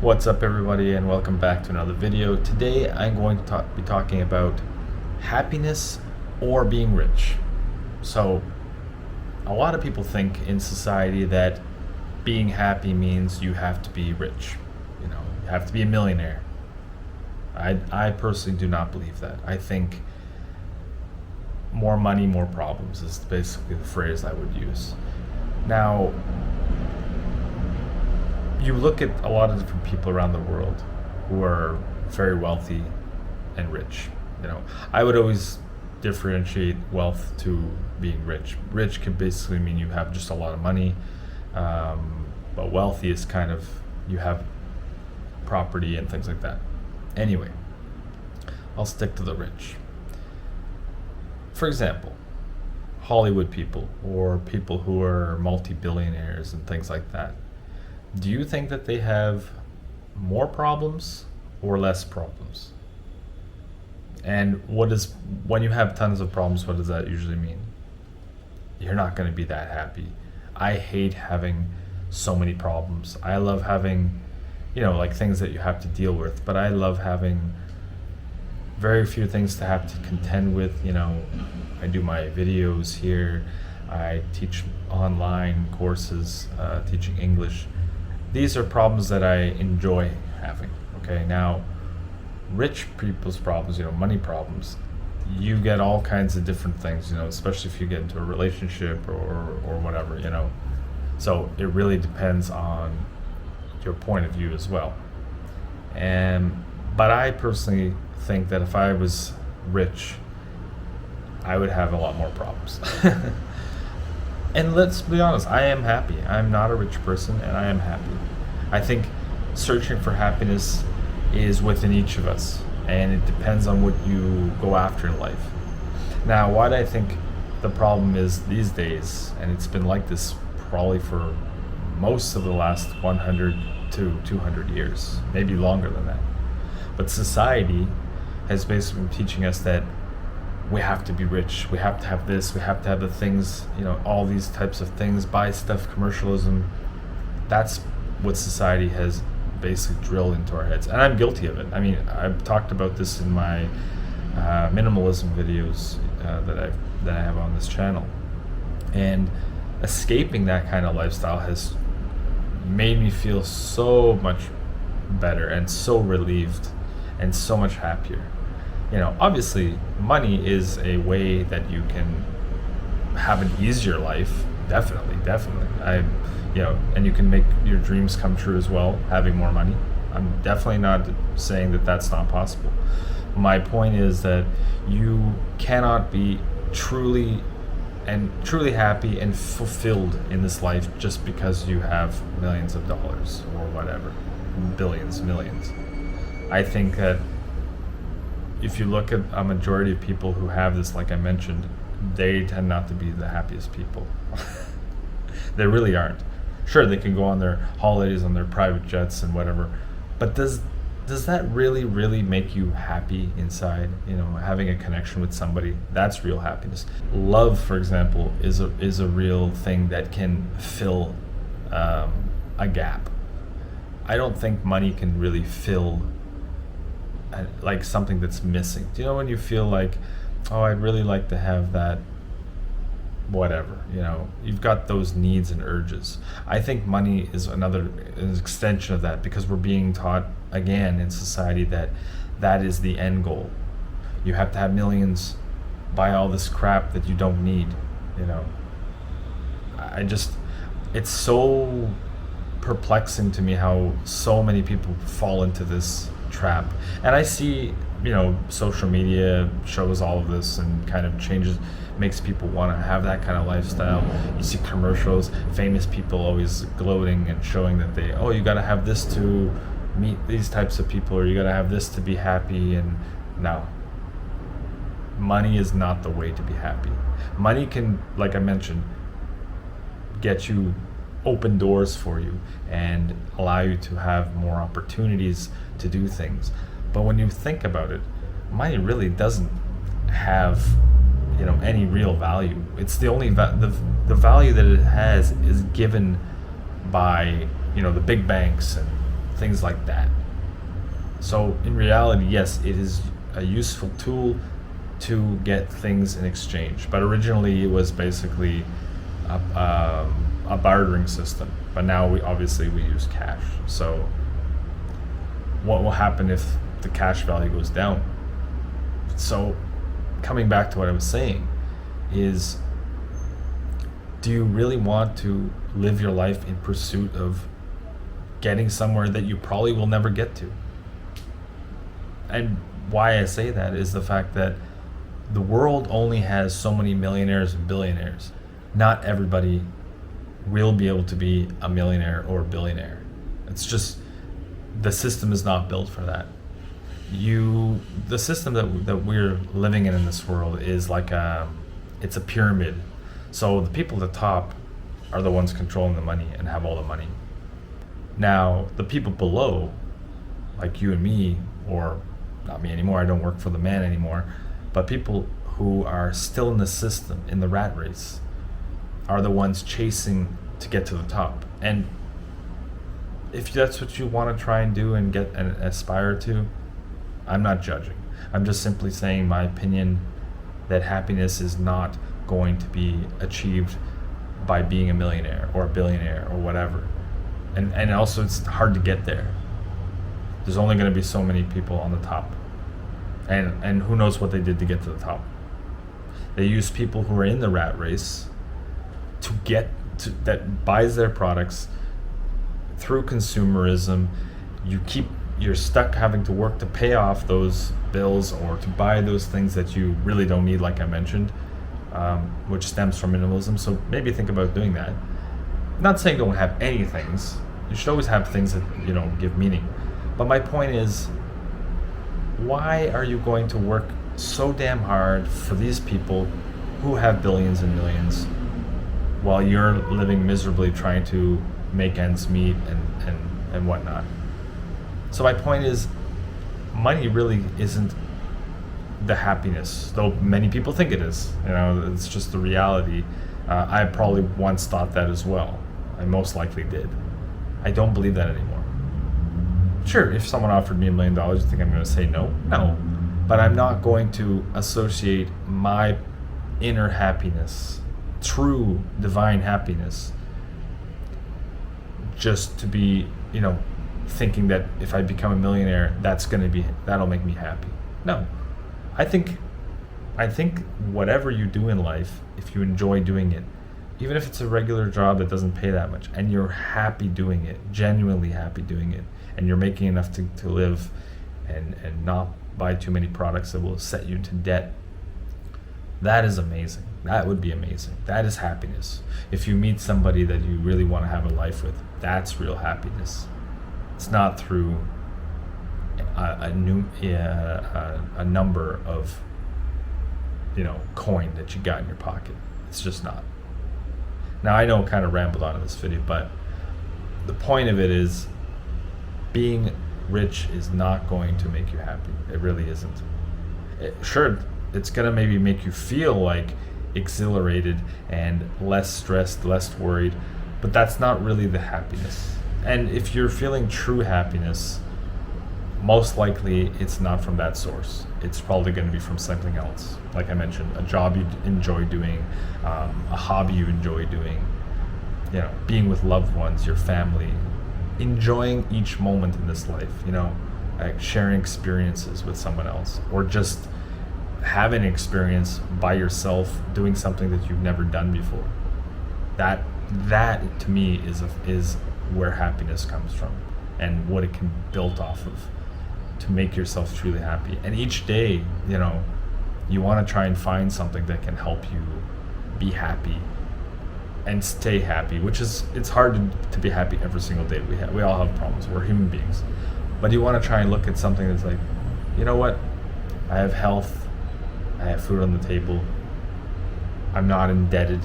What's up, everybody, and welcome back to another video. Today I'm going to be talking about happiness or being rich. So a lot of people think in society that being happy means you have to be rich, you have to be a millionaire. I personally do not believe that. I think more money, more problems is basically the phrase I would use. Now, you look at a lot of different people around the world who are very wealthy and rich. I would always differentiate wealth to being rich. Rich can basically mean you have just a lot of money, but wealthy is kind of you have property and things like that. Anyway, I'll stick to the rich. For example, Hollywood people or people who are multi-billionaires and things like that. Do you think that they have more problems or less problems? And when you have tons of problems, what does that usually mean? You're not going to be that happy. I hate having so many problems. I love having, like things that you have to deal with, but I love having very few things to have to contend with. I do my videos here. I teach online courses, teaching English. These are problems that I enjoy having. Okay, now rich people's problems, money problems, you get all kinds of different things, especially if you get into a relationship or whatever, So it really depends on your point of view as well. But I personally think that if I was rich, I would have a lot more problems. And let's be honest, I am happy. I'm not a rich person, and I am happy. I think searching for happiness is within each of us, and it depends on what you go after in life. Now, what I think the problem is these days, and it's been like this probably for most of the last 100 to 200 years, maybe longer than that. But society has basically been teaching us that we have to be rich, we have to have this, we have to have the things, all these types of things, buy stuff, commercialism. That's what society has basically drilled into our heads, and I'm guilty of it. I mean, I've talked about this in my minimalism videos that I have on this channel, and escaping that kind of lifestyle has made me feel so much better and so relieved and so much happier. Obviously money is a way that you can have an easier life. Definitely. And you can make your dreams come true as well, having more money. I'm definitely not saying that that's not possible. My point is that you cannot be truly happy and fulfilled in this life just because you have millions of dollars or whatever, billions, millions. I think that if you look at a majority of people who have this, like I mentioned, they tend not to be the happiest people. They really aren't. Sure, they can go on their holidays on their private jets and whatever, but does that really make you happy inside? Having a connection with somebody, that's real happiness. Love, for example, is a real thing that can fill a gap. I don't think money can really fill like something that's missing. Do you know when you feel like, oh, I'd really like to have that, whatever, you've got those needs and urges. I think money is an extension of that, because we're being taught again in society that is the end goal. You have to have millions, buy all this crap that you don't need. It's so perplexing to me how so many people fall into this trap. And I see, social media shows all of this and kind of makes people want to have that kind of lifestyle. You see commercials, famous people always gloating and showing that you got to have this to meet these types of people, or you got to have this to be happy. And no, money is not the way to be happy. Money can, like I mentioned, get you, open doors for you and allow you to have more opportunities to do things. But when you think about it, money really doesn't have any real value. It's the only the value that it has is given by the big banks and things like that. So in reality, yes, it is a useful tool to get things in exchange. But originally it was basically a bartering system. But now we use cash. So what will happen if the cash value goes down? So coming back to what I was saying is, do you really want to live your life in pursuit of getting somewhere that you probably will never get to? And why I say that is the fact that the world only has so many millionaires and billionaires. Not everybody will be able to be a millionaire or a billionaire. It's just, the system is not built for that. The system that we're living in this world is like it's a pyramid. So the people at the top are the ones controlling the money and have all the money. Now, the people below, like you and me, or not me anymore, I don't work for the man anymore, but people who are still in the system, in the rat race, are the ones chasing to get to the top. And if that's what you want to try and do and get and aspire to, I'm not judging. I'm just simply saying my opinion that happiness is not going to be achieved by being a millionaire or a billionaire or whatever. And also, it's hard to get there. There's only going to be so many people on the top. And who knows what they did to get to the top. They use people who are in the rat race to get to, that buys their products through consumerism. You're stuck having to work to pay off those bills or to buy those things that you really don't need, like I mentioned, which stems from minimalism. So maybe think about doing that. I'm not saying don't have any things. You should always have things that, give meaning. But my point is, why are you going to work so damn hard for these people who have billions and millions while you're living miserably trying to make ends meet and whatnot? So my point is, money really isn't the happiness, though many people think it is. It's just the reality. I probably once thought that as well. I most likely did. I don't believe that anymore. Sure, if someone offered me $1 million, you think I'm going to say no? No. But I'm not going to associate my inner happiness, true divine happiness, just to be, thinking that if I become a millionaire, that'll make me happy. No. I think whatever you do in life, if you enjoy doing it, even if it's a regular job that doesn't pay that much, and you're happy doing it, genuinely happy doing it, and you're making enough to live and not buy too many products that will set you into debt, that is amazing. That would be amazing. That is happiness. If you meet somebody that you really want to have a life with, that's real happiness. It's not through a number of coin that you got in your pocket. It's just not. Now, I know I kind of rambled on in this video, but the point of it is, being rich is not going to make you happy. It really isn't. Sure, it's going to maybe make you feel like exhilarated and less stressed, less worried, but that's not really the happiness. And if you're feeling true happiness, most likely it's not from that source. It's probably going to be from something else. Like I mentioned, a job you enjoy doing, a hobby you enjoy doing, being with loved ones, your family, enjoying each moment in this life, like sharing experiences with someone else, or just having an experience by yourself doing something that you've never done before. That to me is where happiness comes from, and what it can be built off of to make yourself truly happy. And each day, you want to try and find something that can help you be happy and stay happy, it's hard to be happy every single day. We all have problems. We're human beings. But you want to try and look at something that's like, you know what? I have health. I have food on the table. I'm not indebted.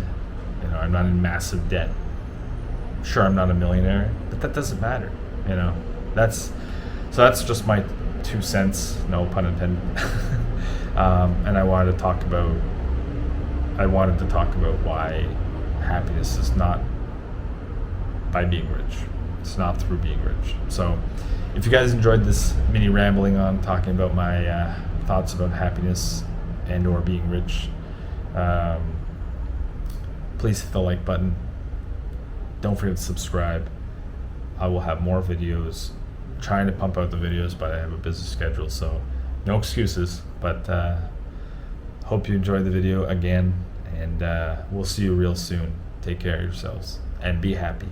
I'm not in massive debt. Sure, I'm not a millionaire, but that doesn't matter. That's just my 2 cents, no pun intended. And I wanted to talk about why happiness is not by being rich. It's not through being rich. So if you guys enjoyed this mini rambling on talking about my thoughts about happiness and or being rich, please hit the like button. Don't forget to subscribe. I will have more videos. Trying to pump out the videos, but I have a busy schedule, so no excuses. But hope you enjoyed the video again, and we'll see you real soon. Take care of yourselves and be happy.